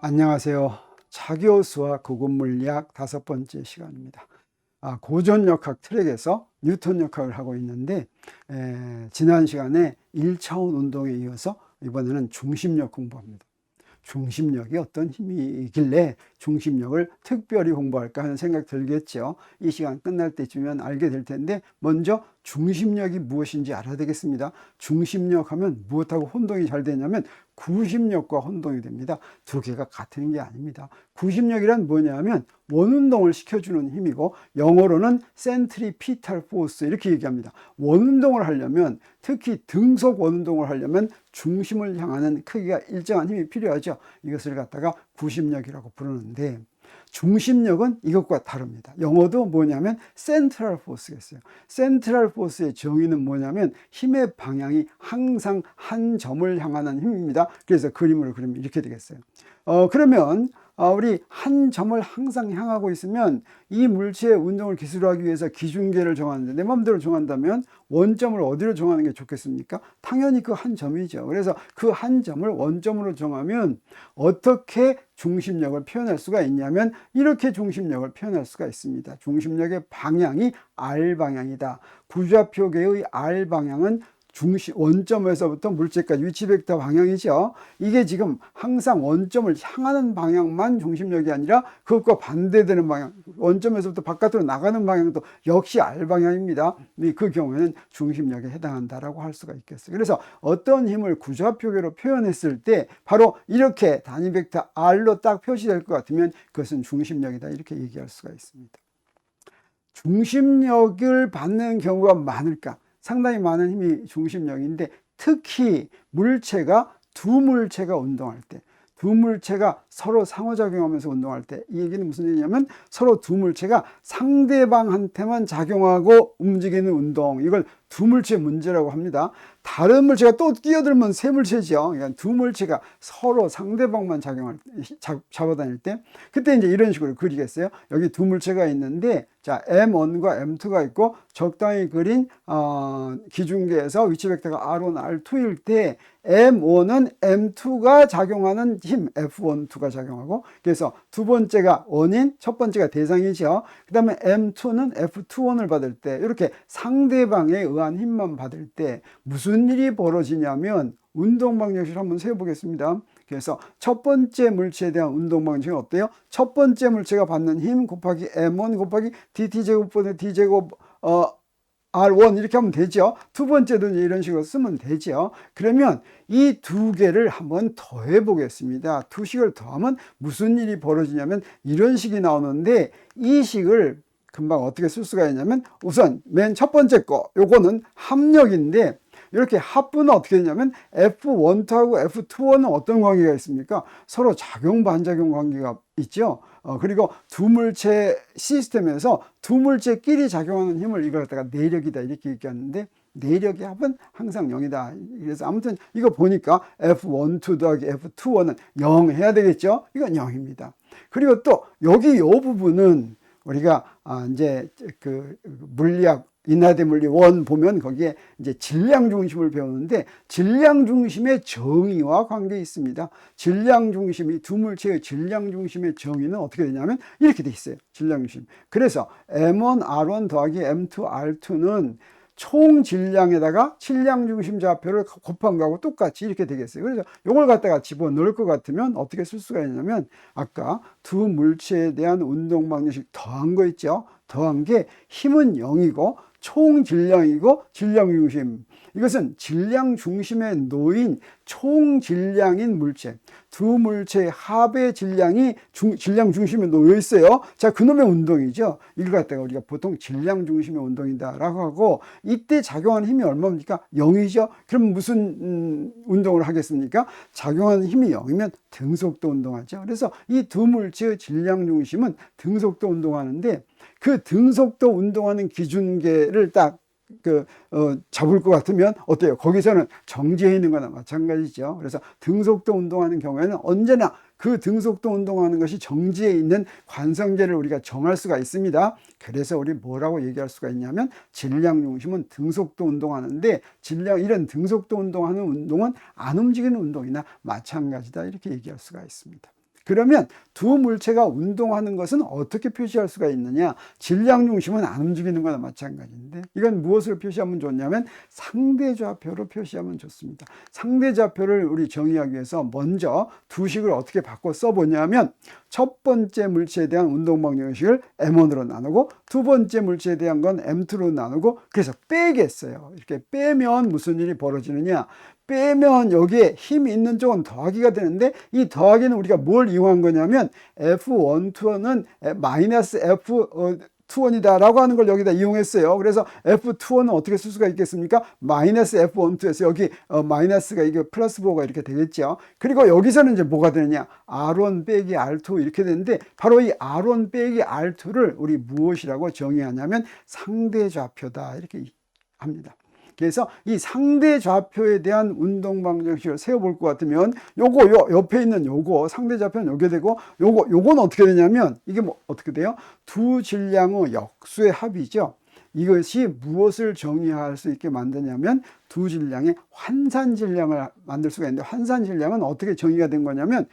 안녕하세요. 차교수와 고급물리학 5번째 시간입니다. 고전역학 트랙에서 뉴턴 역학을 하고 있는데 지난 시간에 1차원 운동에 이어서 이번에는 중심력 공부합니다. 중심력이 어떤 힘이길래 중심력을 특별히 공부할까 하는 생각 들겠죠. 이 시간 끝날 때쯤이면 알게 될 텐데 먼저 중심력이 무엇인지 알아야 되겠습니다. 중심력 하면 무엇하고 혼동이 잘 되냐면 구심력과 혼동이 됩니다. 두 개가 같은 게 아닙니다. 구심력이란 뭐냐면 원운동을 시켜주는 힘이고 영어로는 센트리피탈 포스 이렇게 얘기합니다. 원운동을 하려면 특히 등속 원운동을 하려면 중심을 향하는 크기가 일정한 힘이 필요하죠. 이것을 갖다가 구심력이라고 부르는데 중심력은 이것과 다릅니다. 영어도 뭐냐면 센트럴 포스겠어요. 센트럴 포스의 정의는 뭐냐면 힘의 방향이 항상 한 점을 향하는 힘입니다. 그래서 그림으로 그리면 이렇게 되겠어요. 그러면 우리 한 점을 항상 향하고 있으면 이 물체의 운동을 기술하기 위해서 기준계를 정하는데 내 마음대로 정한다면 원점을 어디로 정하는 게 좋겠습니까? 당연히 그 한 점이죠. 그래서 그 한 점을 원점으로 정하면 어떻게 중심력을 표현할 수가 있냐면 이렇게 중심력을 표현할 수가 있습니다. 중심력의 방향이 R방향이다. 구좌표계의 R방향은 원점에서부터 물체까지 위치 벡터 방향이죠. 이게 지금 항상 원점을 향하는 방향만 중심력이 아니라 그것과 반대되는 방향, 원점에서부터 바깥으로 나가는 방향도 역시 R방향입니다. 그 경우에는 중심력에 해당한다라고 할 수가 있겠어요. 그래서 어떤 힘을 구좌표계로 표현했을 때 바로 이렇게 단위 벡터 R로 딱 표시될 것 같으면 그것은 중심력이다 이렇게 얘기할 수가 있습니다. 중심력을 받는 경우가 많을까? 상당히 많은 힘이 중심력인데 특히 두 물체가 운동할 때, 두 물체가 서로 상호작용하면서 운동할 때, 이 얘기는 무슨 얘기냐면 서로 두 물체가 상대방한테만 작용하고 움직이는 운동, 이걸 두 물체의 문제라고 합니다. 다른 물체가 또 끼어들면 세 물체죠. 그러니까 두 물체가 서로 상대방만 잡아다닐 때, 그때 이제 이런 식으로 그리겠어요. 여기 두 물체가 있는데, 자, M1과 M2가 있고, 적당히 그린, 기준계에서 위치 벡터가 R1, R2일 때, M1은 M2가 작용하는 힘, F1, 2가 작용하고, 그래서 두 번째가 원인, 첫 번째가 대상이죠. 그 다음에 M2는 F2, 1을 받을 때, 이렇게 상대방에 의한 힘만 받을 때, 무슨 일이 벌어지냐면, 운동 방정식을 한번 세워보겠습니다. 그래서 첫 번째 물체에 대한 운동 방정식은 어때요? 첫 번째 물체가 받는 힘 곱하기 M1 곱하기 DT제곱분의 D제곱, R1 이렇게 하면 되죠. 두 번째도 이런 식으로 쓰면 되죠. 그러면 이 두 개를 한번 더해 보겠습니다. 두 식을 더하면 무슨 일이 벌어지냐면 이런 식이 나오는데 이 식을 금방 어떻게 쓸 수가 있냐면 우선 맨 첫 번째 거 요거는 합력인데 이렇게 합분은 어떻게 되냐면 F12하고 F21은 어떤 관계가 있습니까? 서로 작용 반작용 관계가 있죠. 그리고 두 물체 시스템에서 두 물체끼리 작용하는 힘을 이걸 갖다가 내력이다 이렇게 얘기하는데 내력의 합은 항상 0이다. 그래서 아무튼 이거 보니까 F12 더하기 F21은 0 해야 되겠죠? 이건 0입니다. 그리고 또 여기 이 부분은 우리가 이제 그 물리학 인하대 물리 1 보면 거기에 이제 질량 중심을 배우는데 질량 중심의 정의와 관계 있습니다. 질량 중심이 두 물체의 질량 중심의 정의는 어떻게 되냐면 이렇게 돼 있어요. 질량 중심. 그래서 M1 R1 더하기 M2 R2는 총 질량에다가 질량 중심 좌표를 곱한 거하고 똑같이 이렇게 되겠어요. 그래서 이걸 갖다가 집어넣을 것 같으면 어떻게 쓸 수가 있냐면 아까 두 물체에 대한 운동 방정식 더한 거 있죠. 더한 게 힘은 0이고 총 질량이고 질량 중심. 이것은 질량 중심에 놓인 총 질량인 물체. 두 물체의 합의 질량이 질량 중심에 놓여 있어요. 자, 그놈의 운동이죠. 이걸 갖다가 우리가 보통 질량 중심의 운동이다라고 하고 이때 작용하는 힘이 얼마입니까? 0이죠. 그럼 무슨 운동을 하겠습니까? 작용하는 힘이 0이면 등속도 운동하죠. 그래서 이 두 물체의 질량 중심은 등속도 운동하는데 그 등속도 운동하는 기준계를 딱 잡을 것 같으면 어때요? 거기서는 정지해 있는 거나 마찬가지죠. 그래서 등속도 운동하는 경우에는 언제나 그 등속도 운동하는 것이 정지해 있는 관성계를 우리가 정할 수가 있습니다. 그래서 우리 뭐라고 얘기할 수가 있냐면 질량 중심은 등속도 운동하는데 이런 등속도 운동하는 운동은 안 움직이는 운동이나 마찬가지다 이렇게 얘기할 수가 있습니다. 그러면 두 물체가 운동하는 것은 어떻게 표시할 수가 있느냐? 질량 중심은 안 움직이는 거나 마찬가지인데, 이건 무엇을 표시하면 좋냐면 상대좌표로 표시하면 좋습니다. 상대좌표를 우리 정의하기 위해서 먼저 두 식을 어떻게 바꿔 써보냐면, 첫 번째 물체에 대한 운동방정식을 M1으로 나누고 두 번째 물체에 대한 건 M2로 나누고, 그래서 빼겠어요. 이렇게 빼면 무슨 일이 벌어지느냐? 빼면 여기에 힘이 있는 쪽은 더하기가 되는데, 이 더하기는 우리가 뭘 이용한 거냐면 F12는 마이너스 F21이다 라고 하는 걸 여기다 이용했어요. 그래서 F21은 어떻게 쓸 수가 있겠습니까? 마이너스 F12에서 여기 마이너스가 이게 플러스 부호가 이렇게 되겠죠. 그리고 여기서는 이제 뭐가 되느냐? R1 빼기 R2 이렇게 되는데, 바로 이 R1 빼기 R2를 우리 무엇이라고 정의하냐면 상대좌표다 이렇게 합니다. 그래서 이 상대좌표에 대한 운동방정식을 세워볼 것 같으면 요거 옆에 있는 요거 상대좌표는 요게 되고, 요건 어떻게 되냐면 이게 뭐 어떻게 돼요? 두 질량의 역수의 합이죠. 이것이 무엇을 정의할 수 있게 만드냐면 두 질량의 환산질량을 만들 수가 있는데, 환산질량은 어떻게 정의가 된 거냐면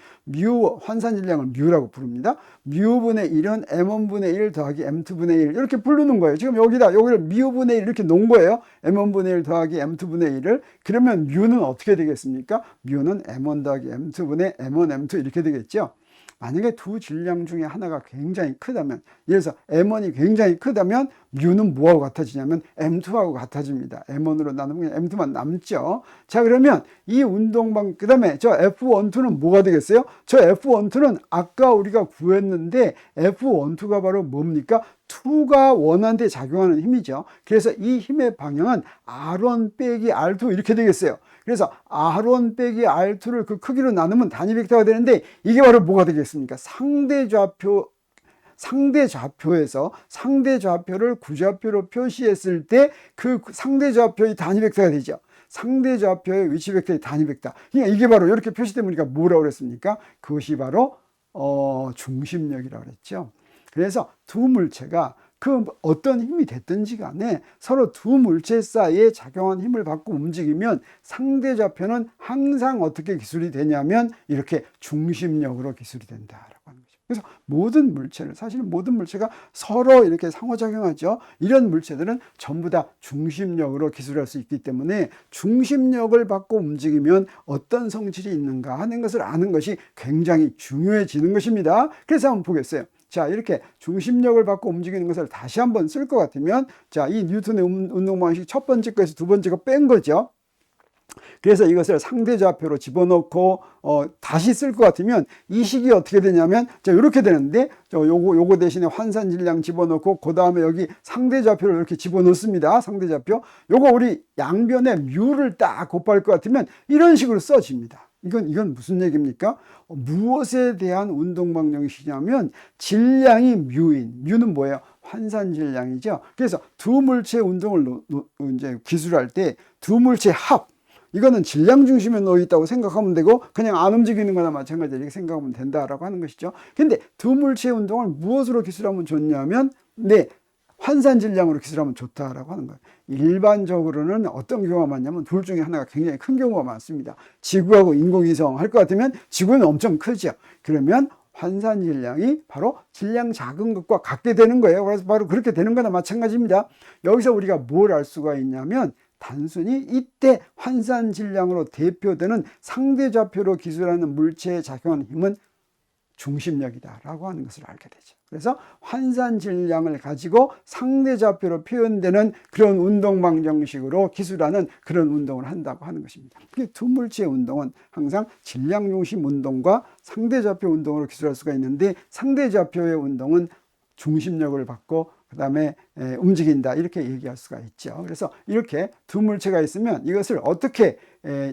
환산질량을 뮤라고 부릅니다. 뮤분의 1은 M1분의 1 더하기 M2분의 1 이렇게 부르는 거예요. 지금 여기를 뮤분의 1 이렇게 놓은 거예요. M1분의 1 더하기 M2분의 1을. 그러면 뮤는 어떻게 되겠습니까? 뮤는 M1 더하기 M2분의 M1, M2 이렇게 되겠죠. 만약에 두 질량 중에 하나가 굉장히 크다면, 예를 들어서 M1이 굉장히 크다면 뮤는 뭐하고 같아지냐면 M2하고 같아집니다. M1으로 나누면 M2만 남죠. 자, 그러면 이 운동방, 그 다음에 저 F12는 뭐가 되겠어요? 저 F12는 아까 우리가 구했는데 F12가 바로 뭡니까? 2가 원한테 작용하는 힘이죠. 그래서 이 힘의 방향은 R1 빼기 R2 이렇게 되겠어요. 그래서 R1 빼기 R2를 그 크기로 나누면 단위 벡터가 되는데, 이게 바로 뭐가 되겠습니까? 상대좌표에서 상대좌표를 구좌표로 표시했을 때 그 상대좌표의 단위 벡터가 되죠. 상대좌표의 위치 벡터의 단위 벡터. 그러니까 이게 바로 이렇게 표시되면 우리가 뭐라고 그랬습니까? 그것이 바로 중심력이라고 그랬죠. 그래서 두 물체가 그 어떤 힘이 됐든지 간에 서로 두 물체 사이에 작용한 힘을 받고 움직이면 상대좌표는 항상 어떻게 기술이 되냐면 이렇게 중심력으로 기술이 된다라고 하는 거죠. 그래서 사실은 모든 물체가 서로 이렇게 상호작용하죠. 이런 물체들은 전부 다 중심력으로 기술할 수 있기 때문에 중심력을 받고 움직이면 어떤 성질이 있는가 하는 것을 아는 것이 굉장히 중요해지는 것입니다. 그래서 한번 보겠어요. 자, 이렇게 중심력을 받고 움직이는 것을 다시 한번 쓸 것 같으면, 자, 이 뉴턴의 운동방식 첫 번째 거에서 두 번째 거 뺀 거죠. 그래서 이것을 상대좌표로 집어넣고 다시 쓸 것 같으면 이 식이 어떻게 되냐면, 자, 이렇게 되는데, 요거 대신에 환산질량 집어넣고 그 다음에 여기 상대좌표를 이렇게 집어넣습니다. 상대좌표. 요거 우리 양변에 뮤를 딱 곱할 것 같으면 이런 식으로 써집니다. 이건 무슨 얘기입니까? 무엇에 대한 운동방정식이냐면 질량이 뮤는 뭐예요? 환산질량이죠. 그래서 두 물체의 운동을 이제 기술할 때 두 물체의 합, 이거는 질량 중심에 놓여 있다고 생각하면 되고 그냥 안 움직이는 거나 마찬가지로 이렇게 생각하면 된다라고 하는 것이죠. 근데 두 물체의 운동을 무엇으로 기술하면 좋냐면 환산질량으로 기술하면 좋다라고 하는 거예요. 일반적으로는 어떤 경우가 많냐면 둘 중에 하나가 굉장히 큰 경우가 많습니다. 지구하고 인공위성 할 것 같으면 지구는 엄청 크죠. 그러면 환산질량이 바로 질량 작은 것과 같게 되는 거예요. 그래서 바로 그렇게 되는 거나 마찬가지입니다. 여기서 우리가 뭘 알 수가 있냐면 단순히 이때 환산질량으로 대표되는 상대좌표로 기술하는 물체에 작용하는 힘은 중심력이다라고 하는 것을 알게 되죠. 그래서 환산질량을 가지고 상대좌표로 표현되는 그런 운동방정식으로 기술하는 그런 운동을 한다고 하는 것입니다. 두 물체의 운동은 항상 질량 중심 운동과 상대좌표 운동으로 기술할 수가 있는데, 상대좌표의 운동은 중심력을 받고 그 다음에 움직인다 이렇게 얘기할 수가 있죠. 그래서 이렇게 두 물체가 있으면 이것을 어떻게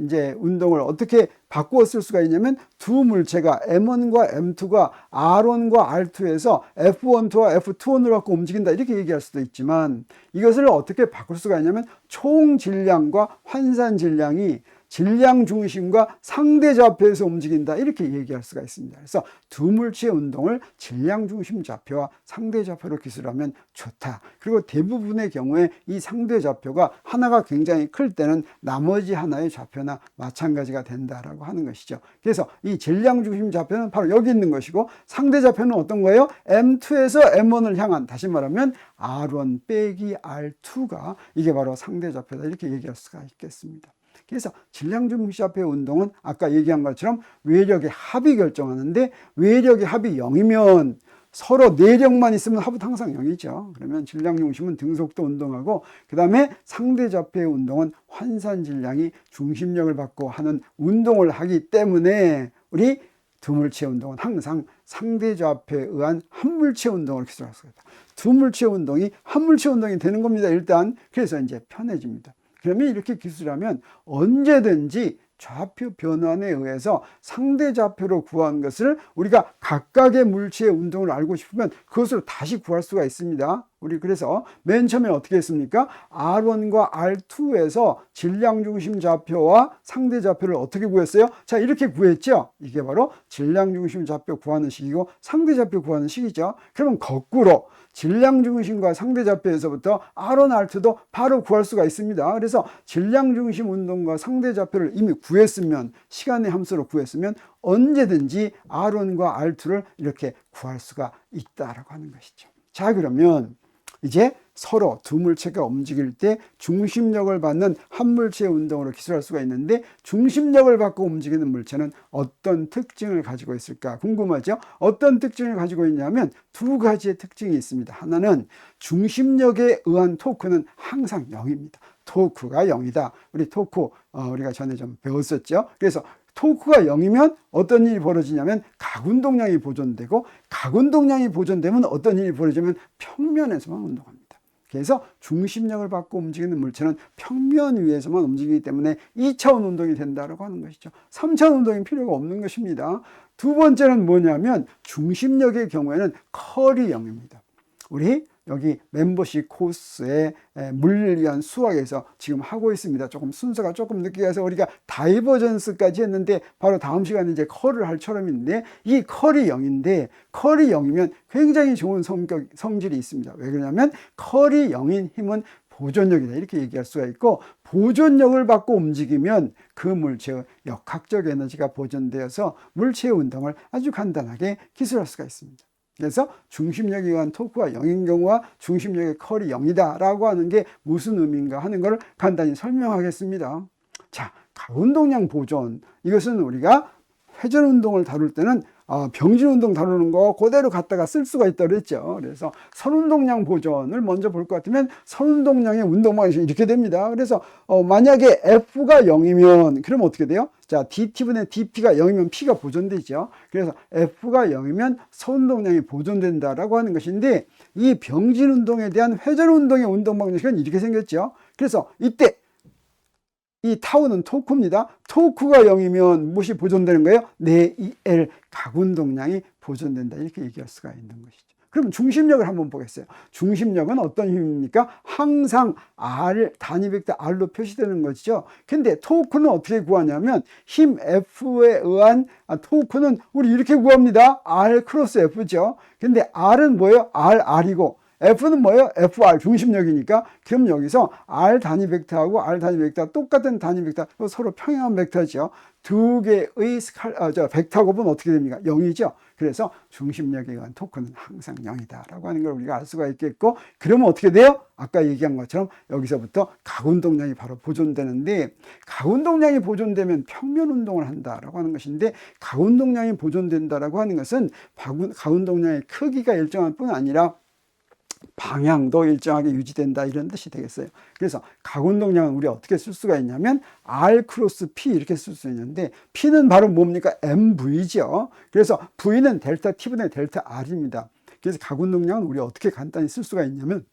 이제 운동을 어떻게 바꾸어 쓸 수가 있냐면, 두 물체가 M1과 M2가 R1과 R2에서 F12와 F21으로 갖고 움직인다 이렇게 얘기할 수도 있지만, 이것을 어떻게 바꿀 수가 있냐면 총 질량과 환산 질량이 질량 중심과 상대 좌표에서 움직인다 이렇게 얘기할 수가 있습니다. 그래서 두 물체의 운동을 질량 중심 좌표와 상대 좌표로 기술하면 좋다. 그리고 대부분의 경우에 이 상대 좌표가 하나가 굉장히 클 때는 나머지 하나의 좌표나 마찬가지가 된다라고 하는 것이죠. 그래서 이 질량 중심 좌표는 바로 여기 있는 것이고 상대 좌표는 어떤 거예요? M2에서 M1을 향한, 다시 말하면 R1 빼기 R2가 이게 바로 상대 좌표다 이렇게 얘기할 수가 있겠습니다. 그래서 질량 중심 좌표의 운동은 아까 얘기한 것처럼 외력의 합이 결정하는데, 외력의 합이 0이면 서로 내력만 있으면 합은 항상 0이죠. 그러면 질량 중심은 등속도 운동하고, 그 다음에 상대 좌표의 운동은 환산 질량이 중심력을 받고 하는 운동을 하기 때문에 우리 두 물체 운동은 항상 상대 좌표에 의한 한 물체 운동을 기술할 수가 있다. 두 물체 운동이 한 물체 운동이 되는 겁니다. 일단 그래서 이제 편해집니다. 그러면 이렇게 기술하면 언제든지 좌표 변환에 의해서 상대 좌표로 구한 것을 우리가 각각의 물체의 운동을 알고 싶으면 그것을 다시 구할 수가 있습니다. 우리 그래서 맨 처음에 어떻게 했습니까? R1과 R2에서 질량 중심 좌표와 상대 좌표를 어떻게 구했어요? 자, 이렇게 구했죠. 이게 바로 질량 중심 좌표 구하는 식이고 상대 좌표 구하는 식이죠. 그러면 거꾸로 질량 중심과 상대 좌표에서부터 R1, R2도 바로 구할 수가 있습니다. 그래서 질량 중심 운동과 상대 좌표를 이미 구했으면, 시간의 함수로 구했으면 언제든지 R1과 R2를 이렇게 구할 수가 있다라고 하는 것이죠. 자, 그러면 이제 서로 두 물체가 움직일 때 중심력을 받는 한 물체의 운동으로 기술할 수가 있는데, 중심력을 받고 움직이는 물체는 어떤 특징을 가지고 있을까 궁금하죠? 어떤 특징을 가지고 있냐면 두 가지의 특징이 있습니다. 하나는 중심력에 의한 토크는 항상 0입니다. 토크가 0이다. 우리 토크 우리가 전에 좀 배웠었죠. 그래서 토크가 0이면 어떤 일이 벌어지냐면 각운동량이 보존되고, 각운동량이 보존되면 어떤 일이 벌어지냐면 평면에서만 운동합니다. 그래서 중심력을 받고 움직이는 물체는 평면 위에서만 움직이기 때문에 2차원 운동이 된다고 하는 것이죠. 3차원 운동이 필요가 없는 것입니다. 두 번째는 뭐냐면 중심력의 경우에는 컬이 0입니다. 우리 여기 멤버십 코스에 물리를 위한 수학에서 지금 하고 있습니다. 조금 순서가 조금 늦게 가서 우리가 다이버전스까지 했는데 바로 다음 시간에 이제 컬을 할 처럼인데, 이 컬이 0인데 컬이 0이면 굉장히 좋은 성질이 있습니다. 왜 그러냐면 컬이 0인 힘은 보존력이다 이렇게 얘기할 수가 있고, 보존력을 받고 움직이면 그 물체의 역학적 에너지가 보존되어서 물체의 운동을 아주 간단하게 기술할 수가 있습니다. 그래서 중심력에 의한 토크가 0인 경우와 중심력의 컬이 0이다 라고 하는 게 무슨 의미인가 하는 걸 간단히 설명하겠습니다. 자, 각운동량 보존, 이것은 우리가 회전 운동을 다룰 때는 병진 운동 다루는 거 그대로 갖다가 쓸 수가 있다고 그랬죠. 그래서 선운동량 보존을 먼저 볼 것 같으면 선운동량의 운동 방식이 이렇게 됩니다. 그래서 만약에 F가 0이면 그럼 어떻게 돼요? 자, DT분의 DP가 0이면 P가 보존되죠. 그래서 F가 0이면 선운동량이 보존된다라고 하는 것인데, 이 병진 운동에 대한 회전 운동의 운동 방식은 이렇게 생겼죠. 그래서 이때 이 타우는 토크입니다. 토크가 0이면 무엇이 보존되는 거예요? 내 EL 각운동량이 보존된다 이렇게 얘기할 수가 있는 것이죠. 그럼 중심력을 한번 보겠어요. 중심력은 어떤 힘입니까? 항상 R, 단위 벡터 R로 표시되는 것이죠. 근데 토크는 어떻게 구하냐면 힘 F에 의한 토크는 우리 이렇게 구합니다. R 크로스 F죠. 근데 R은 뭐예요? R이고 F는 뭐예요? FR 중심력이니까. 그럼 여기서 R 단위 벡터하고 R 단위 벡터 똑같은 단위 벡터, 서로 평행한 벡터죠. 두 개의 벡터 곱은 어떻게 됩니까? 0이죠. 그래서 중심력에 의한 토크는 항상 0이다 라고 하는 걸 우리가 알 수가 있겠고, 그러면 어떻게 돼요? 아까 얘기한 것처럼 여기서부터 각운동량이 바로 보존되는데, 각운동량이 보존되면 평면 운동을 한다라고 하는 것인데, 각운동량이 보존된다라고 하는 것은 각운동량의 크기가 일정할 뿐 아니라 방향도 일정하게 유지된다 이런 뜻이 되겠어요. 그래서 각운동량은 우리가 어떻게 쓸 수가 있냐면 R 크로스 P 이렇게 쓸 수 있는데, P는 바로 뭡니까? MV죠. 그래서 V는 델타 T분의 델타 R입니다. 그래서 각운동량은 우리가 어떻게 간단히 쓸 수가 있냐면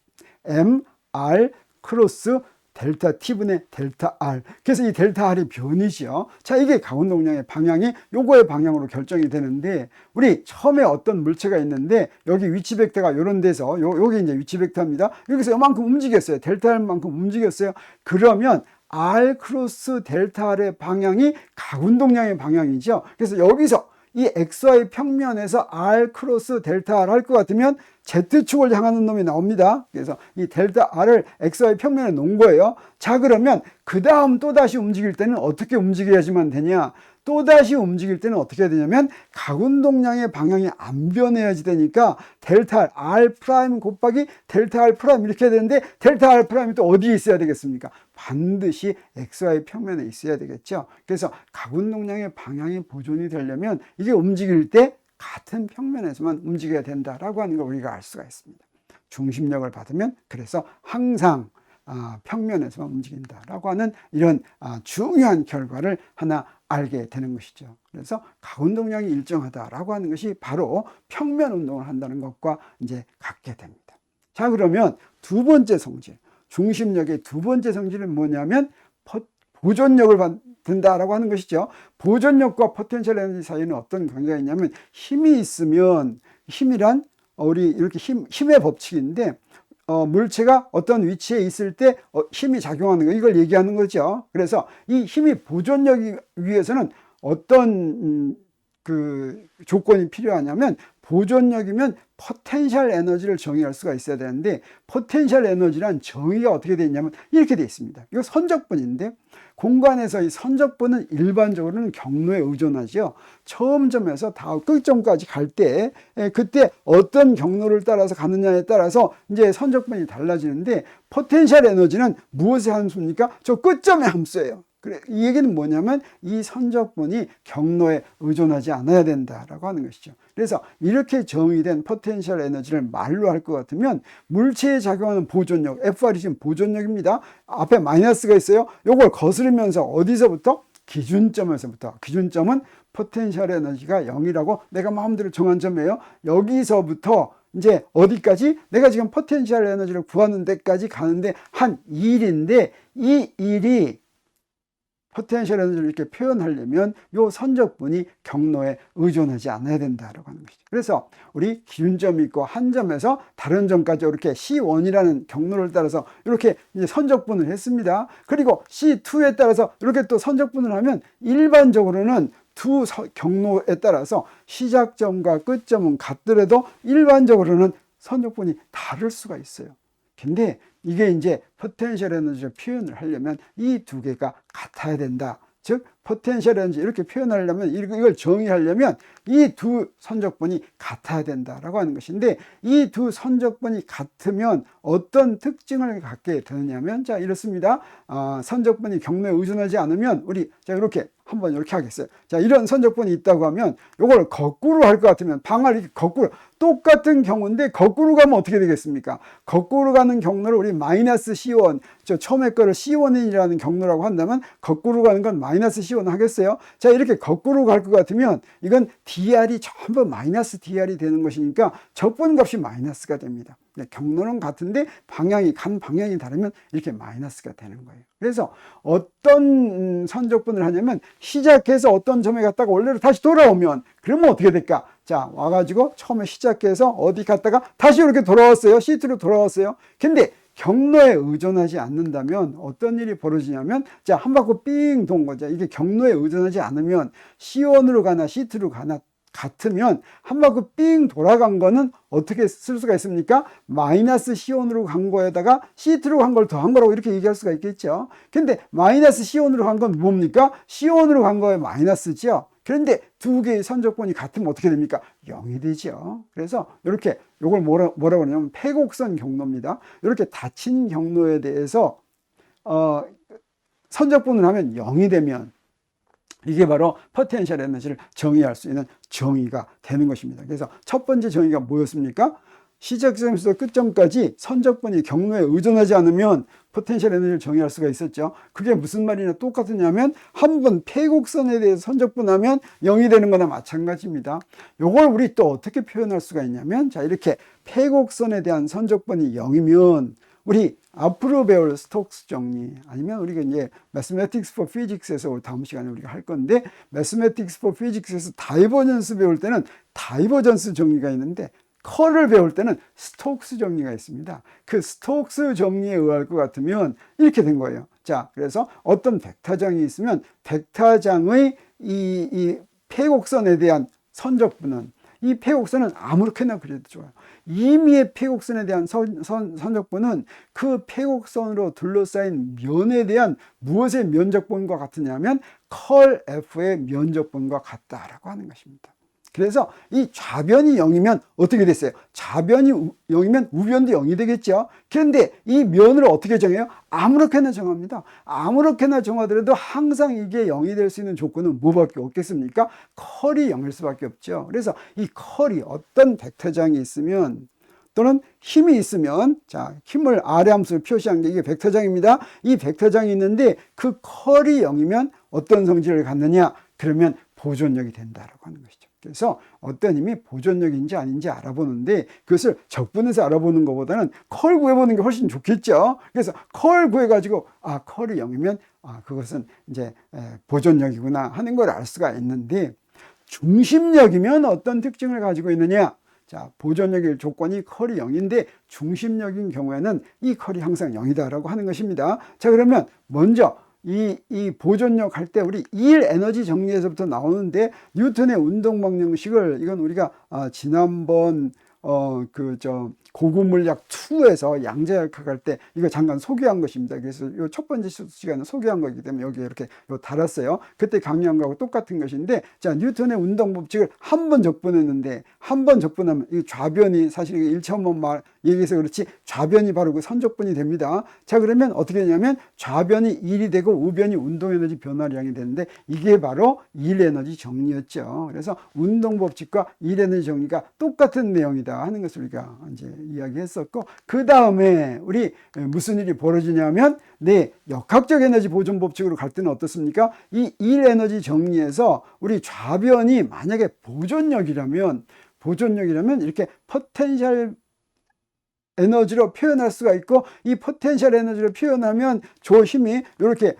MR 크로스 델타 T분의 델타 R. 그래서 이 델타 R이 변이죠. 자, 이게 각운동량의 방향이 요거의 방향으로 결정이 되는데, 우리 처음에 어떤 물체가 있는데 여기 위치 벡터가 요런 데서 요게 이제 위치 벡터입니다. 여기서 요만큼 움직였어요. 델타 R만큼 움직였어요. 그러면 R 크로스 델타 R의 방향이 각운동량의 방향이죠. 그래서 여기서 이 XY 평면에서 R 크로스 델타 R 할 것 같으면 Z축을 향하는 놈이 나옵니다. 그래서 이 델타 R을 XY 평면에 놓은 거예요. 자, 그러면 그 다음 또다시 움직일 때는 어떻게 움직여야지만 되냐? 또다시 움직일 때는 어떻게 해야 되냐면 각운동량의 방향이 안 변해야지 되니까 델타 R 프라임 곱하기 델타 R 프라임 이렇게 해야 되는데 델타 R 프라임이 또 어디에 있어야 되겠습니까? 반드시 XY 평면에 있어야 되겠죠. 그래서 각운동량의 방향이 보존이 되려면 이게 움직일 때 같은 평면에서만 움직여야 된다라고 하는 걸 우리가 알 수가 있습니다. 중심력을 받으면 그래서 항상 평면에서만 움직인다라고 하는 이런 중요한 결과를 하나 알게 되는 것이죠. 그래서 각운동량이 일정하다라고 하는 것이 바로 평면 운동을 한다는 것과 이제 같게 됩니다. 자, 그러면 두 번째 성질, 중심력의 두 번째 성질은 뭐냐면 보존력을 받는다라고 하는 것이죠. 보존력과 포텐셜 에너지 사이에는 어떤 관계가 있냐면 힘이 있으면, 힘이란 우리 이렇게 힘의 법칙인데 물체가 어떤 위치에 있을 때 힘이 작용하는 거, 이걸 얘기하는 거죠. 그래서 이 힘이 보존력이 위해서는 어떤 그 조건이 필요하냐면 보존력이면 포텐셜 에너지를 정의할 수가 있어야 되는데 포텐셜 에너지란 정의가 어떻게 되어 있냐면 이렇게 되어 있습니다. 이거 선적분인데 공간에서 이 선적분은 일반적으로는 경로에 의존하죠. 처음 점에서 다 끝점까지 갈 때 그때 어떤 경로를 따라서 가느냐에 따라서 이제 선적분이 달라지는데 포텐셜 에너지는 무엇의 함수입니까? 저 끝점의 함수예요. 그래, 이 얘기는 뭐냐면 이 선적분이 경로에 의존하지 않아야 된다라고 하는 것이죠. 그래서 이렇게 정의된 포텐셜 에너지를 말로 할 것 같으면 물체에 작용하는 보존력, FR이 지금 보존력입니다. 앞에 마이너스가 있어요. 이걸 거스르면서 어디서부터? 기준점에서부터. 기준점은 포텐셜 에너지가 0이라고 내가 마음대로 정한 점이에요. 여기서부터 이제 어디까지? 내가 지금 포텐셜 에너지를 구하는 데까지 가는데 한 1인데 이 1이 포텐셜 에너지를 이렇게 표현하려면 이 선적분이 경로에 의존하지 않아야 된다라고 하는 것이죠. 그래서 우리 기준점이 있고 한 점에서 다른 점까지 이렇게 C1이라는 경로를 따라서 이렇게 이제 선적분을 했습니다. 그리고 C2에 따라서 이렇게 또 선적분을 하면 일반적으로는 두 경로에 따라서 시작점과 끝점은 같더라도 일반적으로는 선적분이 다를 수가 있어요. 근데 이게 이제 포텐셜 에너지를 표현을 하려면 이 두 개가 같아야 된다. 즉 포텐셜 에너지 이렇게 표현하려면 이걸 정의하려면 이 두 선적분이 같아야 된다라고 하는 것인데 이 두 선적분이 같으면 어떤 특징을 갖게 되느냐면 자 이렇습니다. 선적분이 경로에 의존하지 않으면 우리 자 이렇게 한번 이렇게 하겠어요. 자 이런 선적분이 있다고 하면 이걸 거꾸로 할 것 같으면 방을 이렇게 거꾸로 똑같은 경우인데 거꾸로 가면 어떻게 되겠습니까? 거꾸로 가는 경로를 우리 마이너스 C1 저 처음에 거를 C1이라는 경로라고 한다면 거꾸로 가는 건 마이너스 C1 하겠어요? 자 이렇게 거꾸로 갈 것 같으면 이건 DR이 전부 마이너스 DR이 되는 것이니까 적분값이 마이너스가 됩니다. 경로는 같은데 간 방향이 다르면 이렇게 마이너스가 되는 거예요. 그래서 어떤 선적분을 하냐면 시작해서 어떤 점에 갔다가 원래로 다시 돌아오면 그러면 어떻게 될까? 자 와가지고 처음에 시작해서 어디 갔다가 다시 이렇게 돌아왔어요. C2로 돌아왔어요. 근데 경로에 의존하지 않는다면 어떤 일이 벌어지냐면 자 한 바퀴 삥 돈 거죠. 이게 경로에 의존하지 않으면 C1으로 가나 C2로 가나 같으면 한 바퀴 삥 돌아간 거는 어떻게 쓸 수가 있습니까? 마이너스 C1으로 간 거에다가 C2로 간 걸 더한 거라고 이렇게 얘기할 수가 있겠죠. 근데 마이너스 C1으로 간 건 뭡니까? C1으로 간 거에 마이너스죠. 그런데 두 개의 선적분이 같으면 어떻게 됩니까? 0이 되죠. 그래서 이렇게 이걸 뭐라고 하냐면 패곡선 경로입니다. 이렇게 닫힌 경로에 대해서 선적분을 하면 0이 되면 이게 바로 포텐셜 에너지를 정의할 수 있는 정의가 되는 것입니다. 그래서 첫 번째 정의가 뭐였습니까? 시작점에서 끝점까지 선적분이 경로에 의존하지 않으면 포텐셜 에너지를 정의할 수가 있었죠. 그게 무슨 말이냐 똑같으냐면 한 번 패곡선에 대해서 선적분하면 0이 되는 거나 마찬가지입니다. 이걸 우리 또 어떻게 표현할 수가 있냐면 자 이렇게 패곡선에 대한 선적분이 0이면 우리 앞으로 배울 스톡스 정리 아니면 우리가 이제 Mathematics for Physics에서 다음 시간에 우리가 할 건데 Mathematics for Physics에서 다이버전스 배울 때는 다이버전스 정리가 있는데 컬을 배울 때는 스톡스 정리가 있습니다. 그 스톡스 정리에 의할 것 같으면 이렇게 된 거예요. 자, 그래서 어떤 벡터장이 있으면 벡터장의 이 폐곡선에 대한 선적분은, 이 폐곡선은 아무렇게나 그려도 좋아요. 임의의 폐곡선에 대한 선적분은 그 폐곡선으로 둘러싸인 면에 대한 무엇의 면적분과 같으냐면 컬 F의 면적분과 같다라고 하는 것입니다. 그래서 이 좌변이 0이면 어떻게 됐어요? 좌변이 0이면 우변도 0이 되겠죠. 그런데 이 면을 어떻게 정해요? 아무렇게나 정합니다. 아무렇게나 정하더라도 항상 이게 0이 될 수 있는 조건은 뭐밖에 없겠습니까? 컬이 0일 수밖에 없죠. 그래서 이 컬이 어떤 벡터장이 있으면, 또는 힘이 있으면, 자, 힘을 아래 함수로 표시한 게 이게 벡터장입니다. 이 벡터장이 있는데 그 컬이 0이면 어떤 성질을 갖느냐? 그러면 보존력이 된다라고 하는 것이죠. 그래서 어떤 힘이 보존력인지 아닌지 알아보는데, 그것을 적분해서 알아보는 것보다는 컬 구해보는 게 훨씬 좋겠죠. 그래서 컬 구해가지고 컬이 0이면 그것은 이제 보존력이구나 하는 걸 알 수가 있는데, 중심력이면 어떤 특징을 가지고 있느냐? 자, 보존력의 조건이 컬이 0인데 중심력인 경우에는 이 컬이 항상 0이다라고 하는 것입니다. 자, 그러면 먼저 이 보존력 할 때 우리 일 에너지 정리에서부터 나오는데, 뉴턴의 운동방정식을, 이건 우리가 지난번 고급 물리학 2에서 양자역학 할 때 이거 잠깐 소개한 것입니다. 그래서 이 첫 번째 시간에 소개한 거기 때문에 여기 이렇게 달았어요. 그때 강의한 거하고 똑같은 것인데, 자, 뉴턴의 운동 법칙을 한 번 적분했는데, 한 번 적분하면 이 좌변이, 사실 1차원만 얘기해서 그렇지 좌변이 바로 그 선적분이 됩니다. 자, 그러면 어떻게 되냐면 좌변이 1이 되고 우변이 운동 에너지 변화량이 되는데, 이게 바로 일 에너지 정리였죠. 그래서 운동 법칙과 일 에너지 정리가 똑같은 내용이다 하는 것을 우리가 이제 이야기했었고, 그 다음에 우리 무슨 일이 벌어지냐면, 역학적 에너지 보존 법칙으로 갈 때는 어떻습니까? 이 일 에너지 정리에서 우리 좌변이 만약에 보존력이라면 이렇게 포텐셜 에너지로 표현할 수가 있고, 이 포텐셜 에너지로 표현하면 저 힘이 이렇게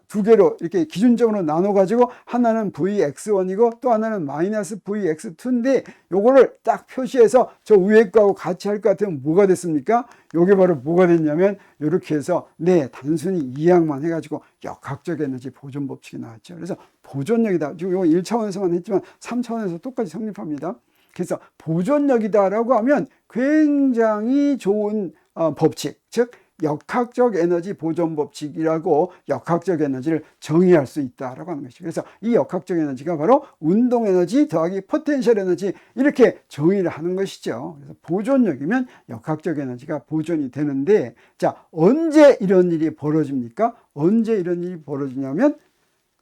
두 개로 이렇게 기준적으로 나눠 가지고, 하나는 Vx1이고 또 하나는 마이너스 Vx2인데, 요거를 딱 표시해서 저 위에 거하고 같이 할 것 같으면 뭐가 됐습니까? 요게 바로 뭐가 됐냐면, 이렇게 해서 단순히 이항만 해가지고 역학적 에너지 보존 법칙이 나왔죠. 그래서 보존력이다. 지금 요거 1차원에서만 했지만 3차원에서 똑같이 성립합니다. 그래서 보존력이다라고 하면 굉장히 좋은 법칙, 즉 역학적 에너지 보존 법칙이라고 역학적 에너지를 정의할 수 있다라고 하는 것이죠. 그래서 이 역학적 에너지가 바로 운동 에너지 더하기 포텐셜 에너지, 이렇게 정의를 하는 것이죠. 그래서 보존력이면 역학적 에너지가 보존이 되는데, 자, 언제 이런 일이 벌어집니까? 언제 이런 일이 벌어지냐면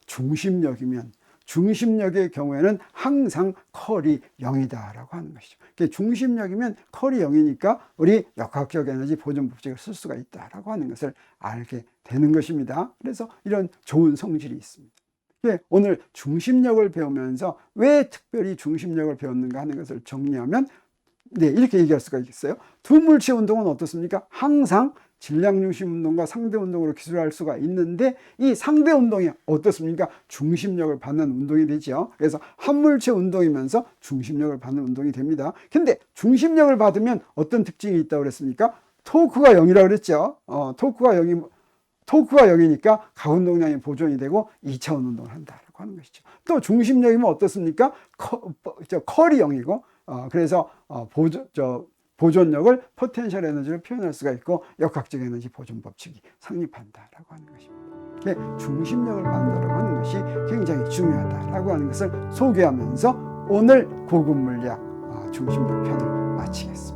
중심력이면, 중심력의 경우에는 항상 컬이 0이다라고 하는 것이죠. 중심력이면 컬이 0이니까 우리 역학적 에너지 보존 법칙을 쓸 수가 있다라고 하는 것을 알게 되는 것입니다. 그래서 이런 좋은 성질이 있습니다. 오늘 중심력을 배우면서 왜 특별히 중심력을 배웠는가 하는 것을 정리하면, 이렇게 얘기할 수가 있겠어요. 두 물체 운동은 어떻습니까? 항상 질량 중심 운동과 상대 운동으로 기술할 수가 있는데, 이 상대 운동이 어떻습니까? 중심력을 받는 운동이 되죠. 그래서 한 물체 운동이면서 중심력을 받는 운동이 됩니다. 근데 중심력을 받으면 어떤 특징이 있다고 그랬습니까? 토크가 0이라고 그랬죠. 토크가 0이니까 가운동량이 보존이 되고 2차원 운동을 한다라고 하는 것이죠. 또 중심력이면 어떻습니까? 컬이 0이고, 그래서 보존력을 포텐셜 에너지로 표현할 수가 있고, 역학적 에너지 보존 법칙이 성립한다라고 하는 것입니다. 중심력을 만들어가는 하는 것이 굉장히 중요하다라고 하는 것을 소개하면서 오늘 고급 물리학 중심력 편을 마치겠습니다.